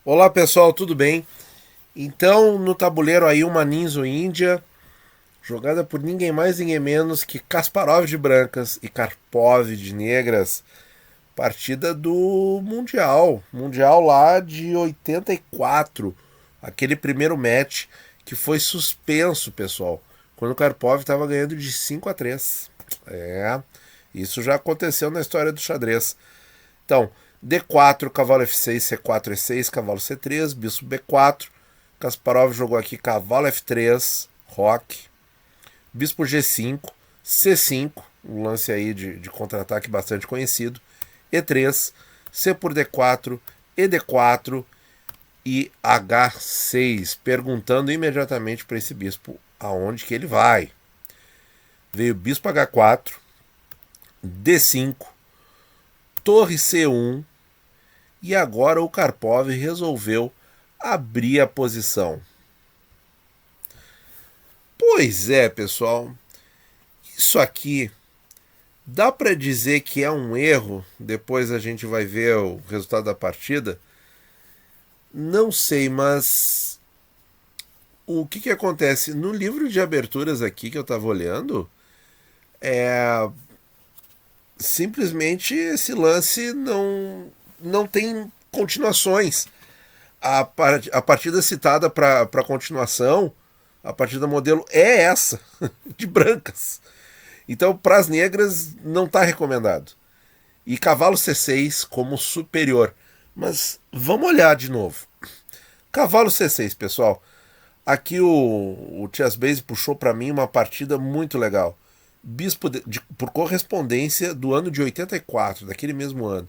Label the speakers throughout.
Speaker 1: Olá pessoal, tudo bem? Então, no tabuleiro aí, uma Ninzo Índia, jogada por ninguém mais, ninguém menos que Kasparov de brancas e Karpov de negras. Partida do Mundial lá de 84. Aquele primeiro match que foi suspenso, pessoal, quando o Karpov estava ganhando de 5-3. É, isso já aconteceu na história do xadrez. Então, D4, cavalo F6, C4, E6, cavalo C3, bispo B4. Kasparov jogou aqui cavalo F3, roque. Bispo G5, C5, um lance aí de contra-ataque bastante conhecido. E3, C por D4, ED4 e H6, perguntando imediatamente para esse bispo aonde que ele vai. Veio bispo H4, D5, torre C1 e agora o Karpov resolveu abrir a posição. Pois é, pessoal, isso aqui dá para dizer que é um erro, depois a gente vai ver o resultado da partida. Não sei, mas o que acontece? No livro de aberturas aqui que eu estava olhando, é simplesmente esse lance não tem continuações. A partida citada para continuação, a partida modelo é essa, de brancas. Então, para as negras, não está recomendado. E cavalo C6 como superior. Mas vamos olhar de novo. Cavalo C6, pessoal. Aqui o Chess Base puxou para mim uma partida muito legal. Bispo por correspondência do ano de 84, daquele mesmo ano.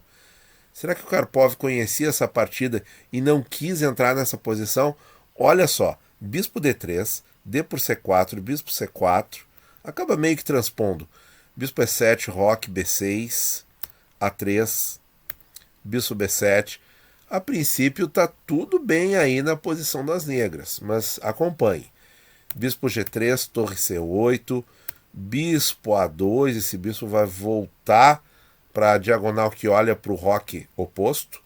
Speaker 1: Será que o Karpov conhecia essa partida e não quis entrar nessa posição? Olha só, bispo D3, D por C4, bispo C4, acaba meio que transpondo. Bispo E7, roque B6, A3, bispo B7. A princípio tá tudo bem aí na posição das negras, mas acompanhe. Bispo G3, torre C8, bispo A2, esse bispo vai voltar para a diagonal que olha para o roque oposto.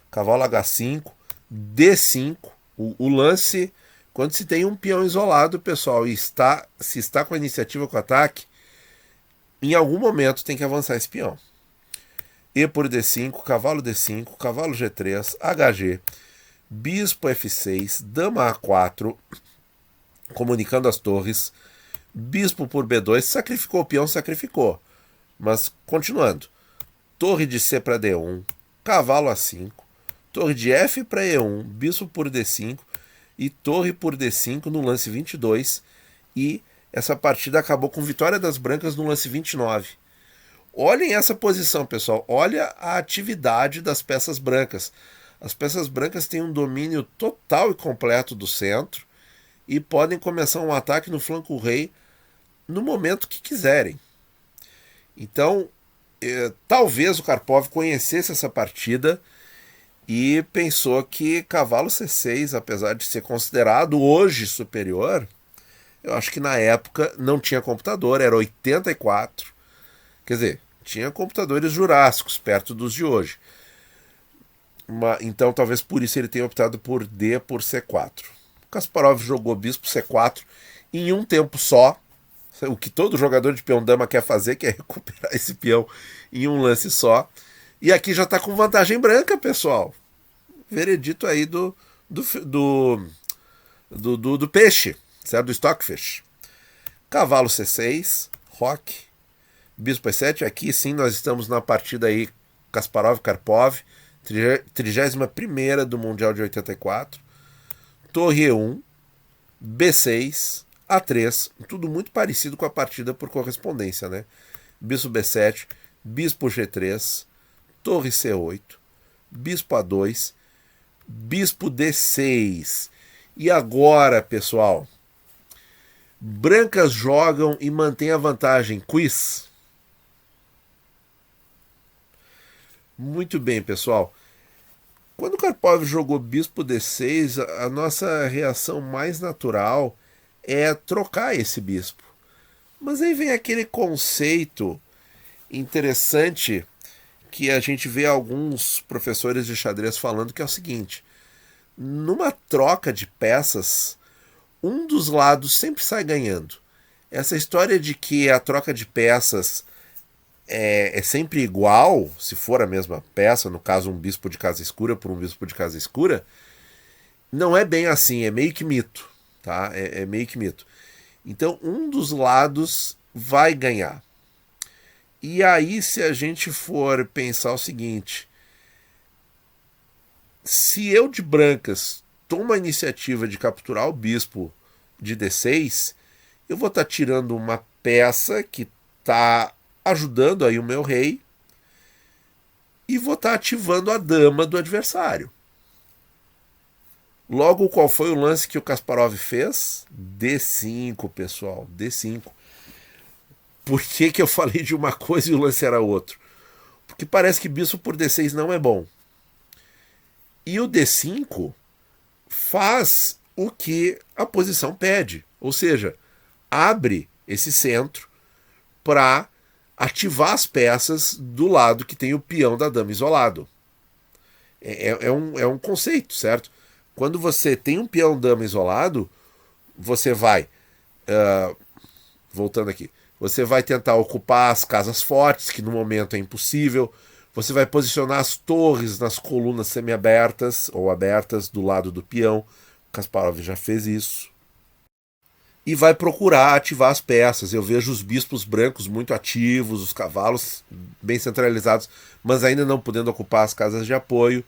Speaker 1: Cavalo H5, D5. O lance, quando se tem um peão isolado, pessoal, e se está com a iniciativa com o ataque, em algum momento tem que avançar esse peão. E por D5, cavalo D5, cavalo G3, HG, bispo F6, dama A4, comunicando as torres, bispo por B2, sacrificou o peão, sacrificou. Mas continuando, torre de C para D1, cavalo A5, torre de F para E1, bispo por D5 e torre por D5 no lance 22. E essa partida acabou com vitória das brancas no lance 29. Olhem essa posição, pessoal. Olha a atividade das peças brancas. As peças brancas têm um domínio total e completo do centro e podem começar um ataque no flanco rei no momento que quiserem. Então, talvez o Karpov conhecesse essa partida e pensou que cavalo C6, apesar de ser considerado hoje superior, eu acho que na época não tinha computador, era 84. Quer dizer, tinha computadores jurássicos perto dos de hoje. Então talvez por isso ele tenha optado por D por C4. Kasparov jogou bispo C4 em um tempo só. O que todo jogador de peão-dama quer fazer, que é recuperar esse peão em um lance só. E aqui já está com vantagem branca, pessoal. Veredito aí do peixe, certo? Do Stockfish. Cavalo C6, roque, bispo E7. Aqui sim nós estamos na partida aí Kasparov-Karpov, 31ª do Mundial de 84. Torre E1, B6, A3, tudo muito parecido com a partida por correspondência, né? Bispo B7, bispo G3, torre C8, bispo A2, bispo D6. E agora, pessoal, brancas jogam e mantêm a vantagem. Quiz. Muito bem, pessoal. Quando o Karpov jogou bispo D6, a nossa reação mais natural é trocar esse bispo. Mas aí vem aquele conceito interessante que a gente vê alguns professores de xadrez falando, que é o seguinte: numa troca de peças, um dos lados sempre sai ganhando. Essa história de que a troca de peças é sempre igual, se for a mesma peça, no caso um bispo de casa escura por um bispo de casa escura, não é bem assim, é meio que mito, tá? É meio que mito. Então um dos lados vai ganhar. E aí, se a gente for pensar o seguinte, se eu de brancas tomo a iniciativa de capturar o bispo de D6, eu vou estar tirando uma peça que está ajudando aí o meu rei e vou estar ativando a dama do adversário. Logo, qual foi o lance que o Kasparov fez? D5, pessoal, D5. Por que eu falei de uma coisa e o lance era outro? Porque parece que bispo por D6 não é bom. E o D5 faz o que a posição pede, ou seja, abre esse centro para ativar as peças do lado que tem o peão da dama isolado. É um conceito, certo? Quando você tem um peão dama isolado, você vai, voltando aqui, você vai tentar ocupar as casas fortes, que no momento é impossível. Você vai posicionar as torres nas colunas semiabertas ou abertas do lado do peão. O Kasparov já fez isso. E vai procurar ativar as peças. Eu vejo os bispos brancos muito ativos, os cavalos bem centralizados, mas ainda não podendo ocupar as casas de apoio.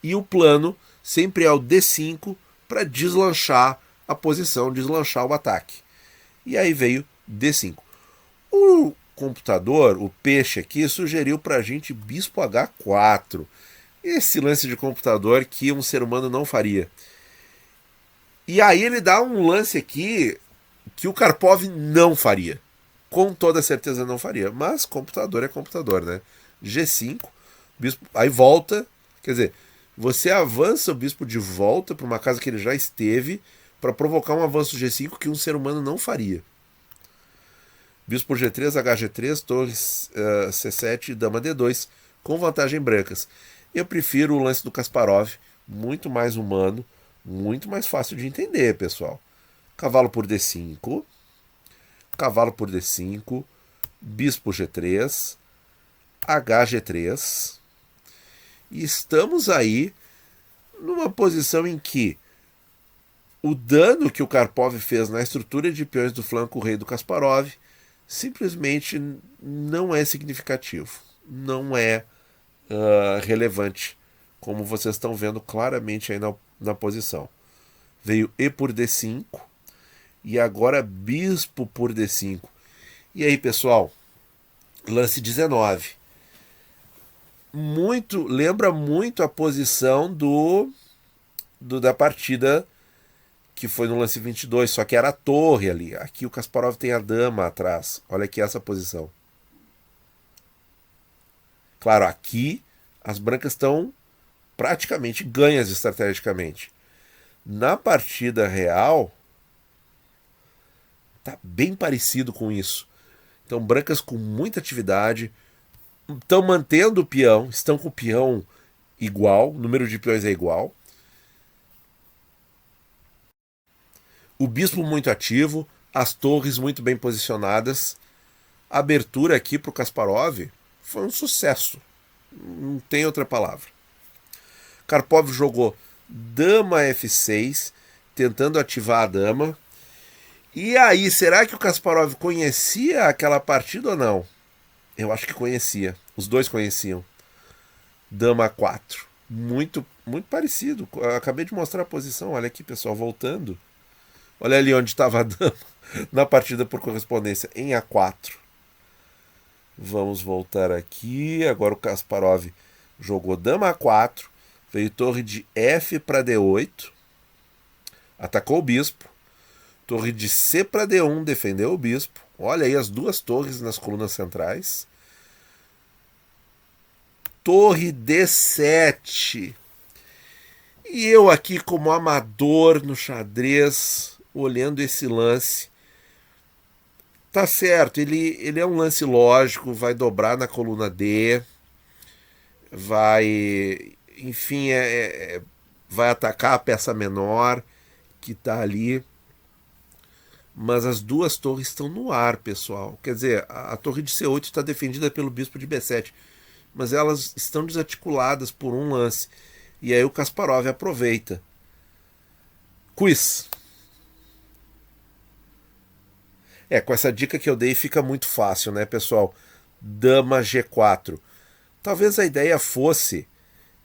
Speaker 1: E o plano sempre é o D5 para deslanchar a posição, deslanchar o ataque. E aí veio D5. O computador, o peixe aqui, sugeriu pra gente bispo H4. Esse lance de computador que um ser humano não faria. E aí ele dá um lance aqui que o Karpov não faria. Com toda certeza não faria. Mas computador é computador, né? G5, bispo, aí volta. Quer dizer, você avança o bispo de volta para uma casa que ele já esteve para provocar um avanço G5 que um ser humano não faria. Bispo por G3, HG3, torres C7 e dama D2, com vantagem brancas. Eu prefiro o lance do Kasparov, muito mais humano, muito mais fácil de entender, pessoal. Cavalo por D5, cavalo por D5, bispo G3, HG3. E estamos aí numa posição em que o dano que o Karpov fez na estrutura de peões do flanco rei do Kasparov simplesmente não é significativo, não é relevante, como vocês estão vendo claramente aí na posição. Veio E por D5 e agora bispo por D5. E aí, pessoal, lance 19. Lembra muito a posição da partida que foi no lance 22, só que era a torre ali. Aqui o Kasparov tem a dama atrás. Olha aqui essa posição. Claro, aqui as brancas estão praticamente ganhas estrategicamente. Na partida real, tá bem parecido com isso. Então, brancas com muita atividade, estão mantendo o peão, estão com o peão igual, o número de peões é igual. O bispo muito ativo, as torres muito bem posicionadas. A abertura aqui para o Kasparov foi um sucesso. Não tem outra palavra. Karpov jogou dama F6, tentando ativar a dama. E aí, será que o Kasparov conhecia aquela partida ou não? Eu acho que conhecia. Os dois conheciam. Dama 4. Muito, muito parecido. Eu acabei de mostrar a posição. Olha aqui, pessoal, voltando. Olha ali onde estava a dama na partida por correspondência, em A4. Vamos voltar aqui. Agora o Kasparov jogou dama A4. Veio torre de F para D8. Atacou o bispo. Torre de C para D1, defendeu o bispo. Olha aí as duas torres nas colunas centrais. Torre D7. E eu aqui como amador no xadrez, olhando esse lance. Tá certo, ele é um lance lógico, vai dobrar na coluna D. Vai... Enfim, vai atacar a peça menor que está ali. Mas as duas torres estão no ar, pessoal. Quer dizer, a torre de C8 está defendida pelo bispo de B7, mas elas estão desarticuladas por um lance. E aí o Kasparov aproveita. Quiz. Com essa dica que eu dei fica muito fácil, né, pessoal? Dama G4. Talvez a ideia fosse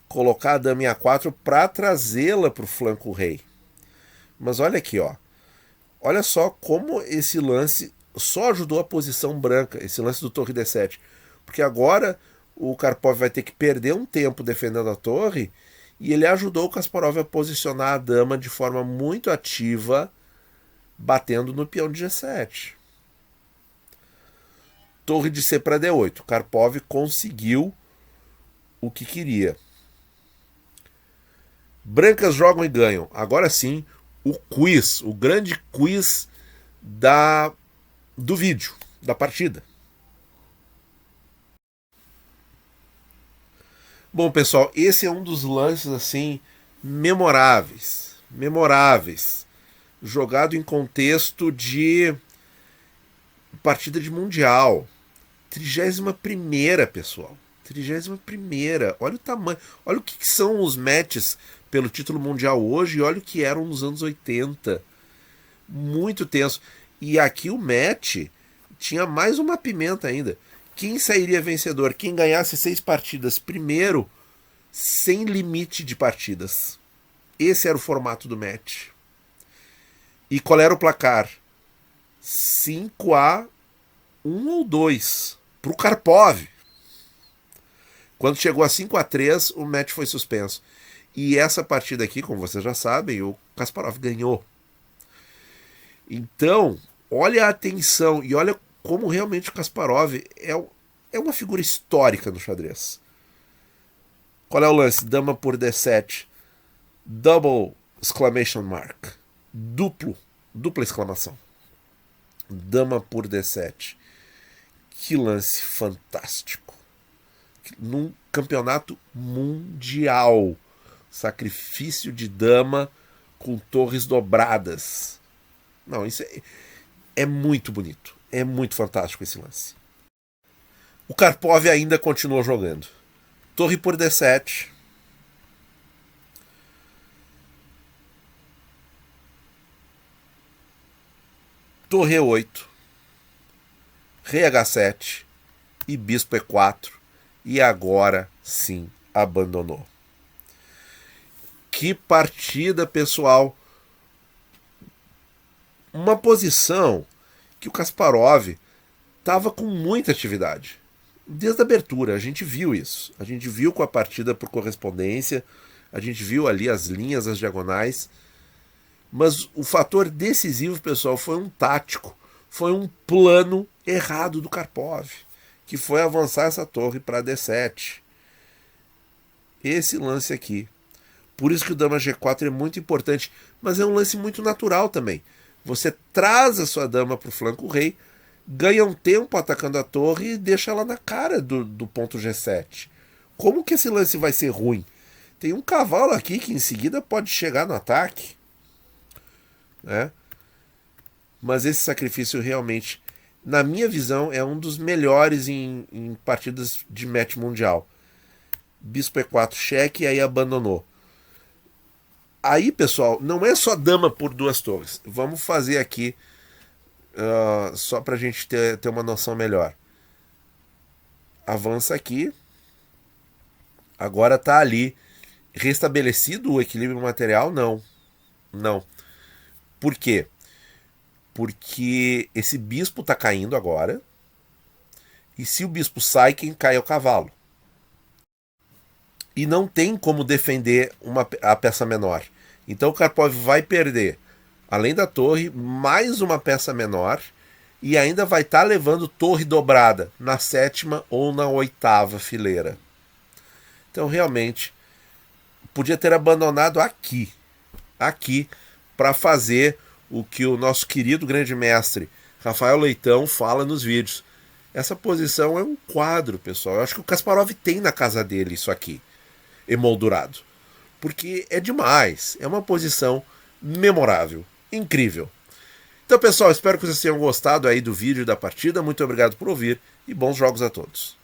Speaker 1: colocar a dama em A4 para trazê-la para o flanco rei. Mas olha aqui, ó. Olha só como esse lance só ajudou a posição branca, esse lance do torre D7. Porque agora o Karpov vai ter que perder um tempo defendendo a torre e ele ajudou o Kasparov a posicionar a dama de forma muito ativa, batendo no peão de G7. Torre de C para D8. Karpov conseguiu o que queria. Brancas jogam e ganham. Agora sim, o quiz, o grande quiz do vídeo, da partida. Bom, pessoal, esse é um dos lances assim memoráveis, jogado em contexto de partida de mundial. 31ª, pessoal. 31ª. Olha o tamanho, olha o que são os matches pelo título mundial hoje e olha o que eram nos anos 80. Muito tenso. E aqui o match tinha mais uma pimenta ainda. Quem sairia vencedor? Quem ganhasse 6 partidas primeiro, sem limite de partidas. Esse era o formato do match. E qual era o placar? 5-1 ou 2 para o Karpov. Quando chegou a 5-3, o match foi suspenso. E essa partida aqui, como vocês já sabem, o Kasparov ganhou. Então, olha a atenção e olha como realmente o Kasparov é uma figura histórica no xadrez. Qual é o lance? Dama por D7. Double exclamation mark. Dupla exclamação. Dama por D7. Que lance fantástico. Num campeonato mundial. Sacrifício de dama com torres dobradas. Não, isso é muito bonito. É muito fantástico esse lance. O Karpov ainda continuou jogando. Torre por D7. Torre E8. Rei H7. E bispo E4. E agora sim abandonou. Que partida, pessoal. Uma posição que o Kasparov estava com muita atividade. Desde a abertura, a gente viu isso. A gente viu com a partida por correspondência, a gente viu ali as linhas, as diagonais. Mas o fator decisivo, pessoal, foi um tático. Foi um plano errado do Karpov, que foi avançar essa torre para D7. Esse lance aqui. Por isso que o dama G4 é muito importante, mas é um lance muito natural também. Você traz a sua dama para o flanco rei, ganha um tempo atacando a torre e deixa ela na cara do ponto G7. Como que esse lance vai ser ruim? Tem um cavalo aqui que em seguida pode chegar no ataque. Né? Mas esse sacrifício realmente, na minha visão, é um dos melhores em partidas de match mundial. Bispo E4 cheque e aí abandonou. Aí, pessoal, não é só dama por 2 torres. Vamos fazer aqui, só para a gente ter uma noção melhor. Avança aqui. Agora está ali. Restabelecido o equilíbrio material? Não. Não. Por quê? Porque esse bispo está caindo agora. E se o bispo sai, quem cai é o cavalo. E não tem como defender a peça menor. Então o Karpov vai perder, além da torre, mais uma peça menor e ainda vai estar levando torre dobrada na 7ª ou na 8ª fileira. Então realmente podia ter abandonado aqui para fazer o que o nosso querido grande mestre Rafael Leitão fala nos vídeos. Essa posição é um quadro, pessoal. Eu acho que o Kasparov tem na casa dele isso aqui, emoldurado. porque é demais. É uma posição memorável, incrível. Então, pessoal, espero que vocês tenham gostado aí do vídeo da partida. Muito obrigado por ouvir e bons jogos a todos.